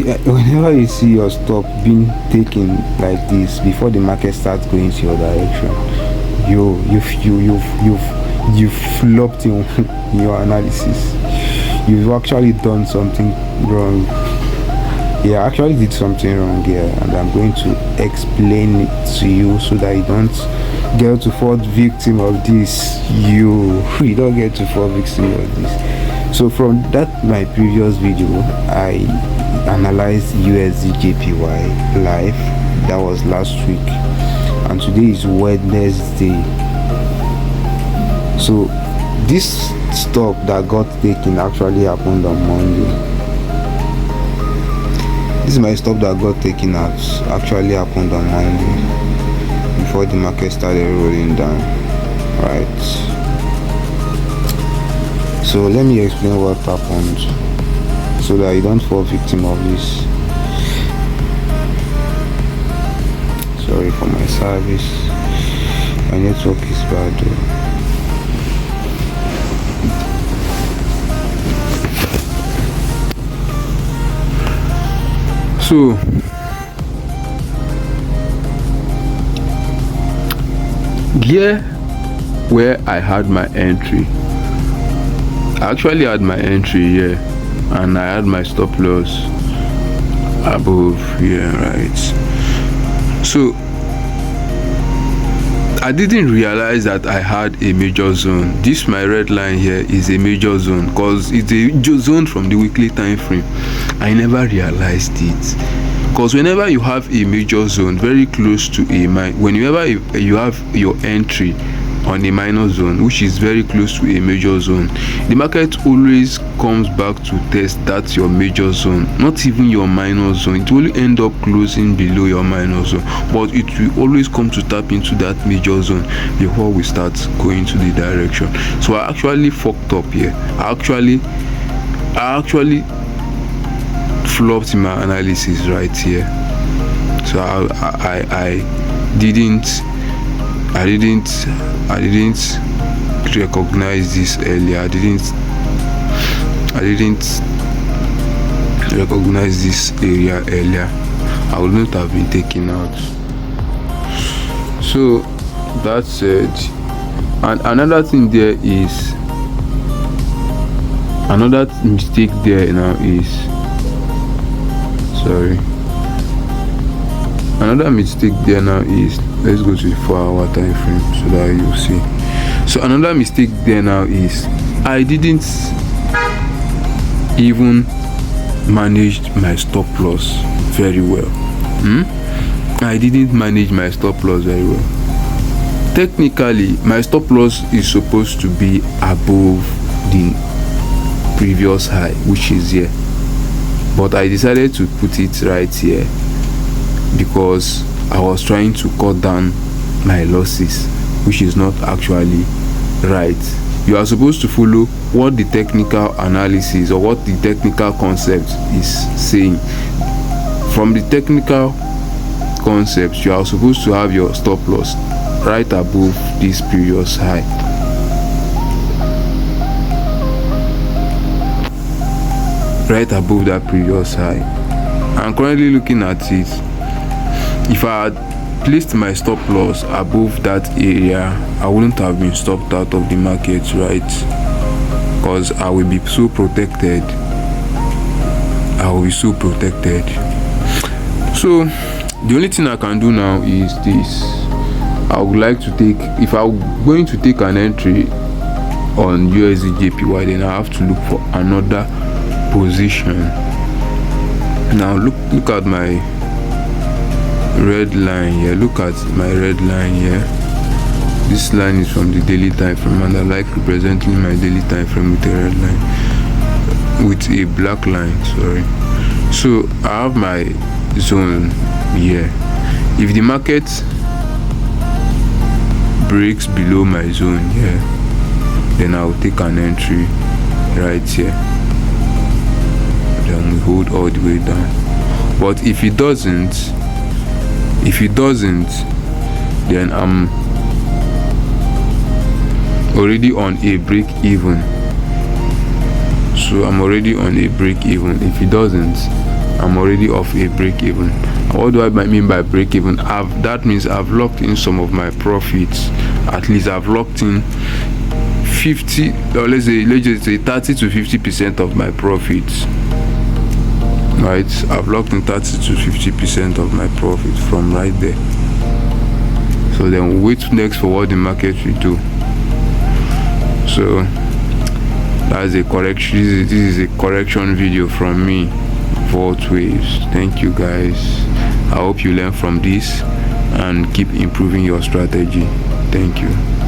Whenever you see your stock being taken like this before the market starts going to your direction, you've flopped in your analysis. You've actually done something wrong. Yeah, I actually did something wrong here, and I'm going to explain it to you so that you don't get to fall victim of this. You don't get to fall victim of this. So from that my previous video, I analyzed USD JPY live. That was last week, and today is Wednesday. So this stock that got taken actually happened on Monday. This is my stop that got taken out. Actually happened on Monday before the market started rolling down. Right. So let me explain what happened so that you don't fall victim of this. Sorry for my service. My network is bad though. So here where I had my entry, I actually had my entry here and I had my stop loss above here, right? So I didn't realize that I had a major zone. This my red line here is a major zone because it's a zone from the weekly time frame. I never realized it because whenever you have a major zone very close to whenever you have your entry on a minor zone which is very close to a major zone, the market always comes back to test that your major zone, not even your minor zone. It will end up closing below your minor zone, but it will always come to tap into that major zone before we start going to the direction. So I actually fucked up here. I actually flopped in my analysis right here. So I didn't recognize this earlier. I didn't recognize this area earlier. I would not have been taken out. So that said, and another thing there is, another mistake there now is, sorry, another mistake there now is, let's go to the 4-hour time frame so that you see. So another mistake there now is I didn't even manage my stop loss very well. I didn't manage my stop loss very well. Technically my stop loss is supposed to be above the previous high, which is here, but I decided to put it right here because I was trying to cut down my losses, which is not actually right. You are supposed to follow what the technical analysis or what the technical concept is saying. From the technical concepts, you are supposed to have your stop loss right above this previous high. Right above that previous high. I'm currently looking at it. If I had placed my stop loss above that area, I wouldn't have been stopped out of the market, right? Because I will be so protected. So the only thing I can do now is this. I would like to take, if I'm going to take an entry on USD JPY, then I have to look for another position. Now look at my red line here. Look at my red line here. This line is from the daily time frame, and I like representing my daily time frame with a red line, with a black line, sorry. So I have my zone here. If the market breaks below my zone here, then I'll take an entry right here, then we hold all the way down. But if it doesn't, then I'm already on a break even. So I'm already on a break even. If it doesn't, I'm already off a break even. What do I mean by break even? That means I've locked in some of my profits. At least I've locked in 50, or let's just say 30 to 50% of my profits. Right, I've locked in 30 to 50% of my profit from right there. So then we'll wait next for what the market will do. So that's a correction. This is a correction video from me, Vault Waves. Thank you guys. I hope you learn from this and keep improving your strategy. Thank you.